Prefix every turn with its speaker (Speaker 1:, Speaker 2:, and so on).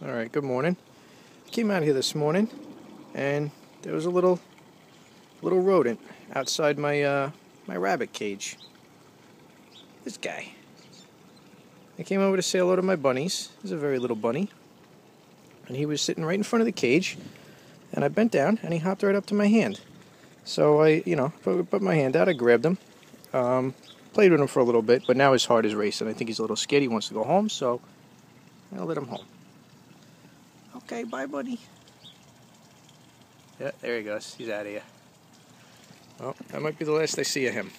Speaker 1: Alright, good morning. I came out here this morning and there was a little rodent outside my my rabbit cage. This guy. I came over to say hello to my bunnies. He's a very little bunny. And he was sitting right in front of the cage, and I bent down and he hopped right up to my hand. So I, put my hand out, I grabbed him, played with him for a little bit, but now his heart is racing. I think he's a little scared. He wants to go home, so I'll let him home. Okay, bye, buddy. Yeah, there he goes. He's out of here. Well, that might be the last I see of him.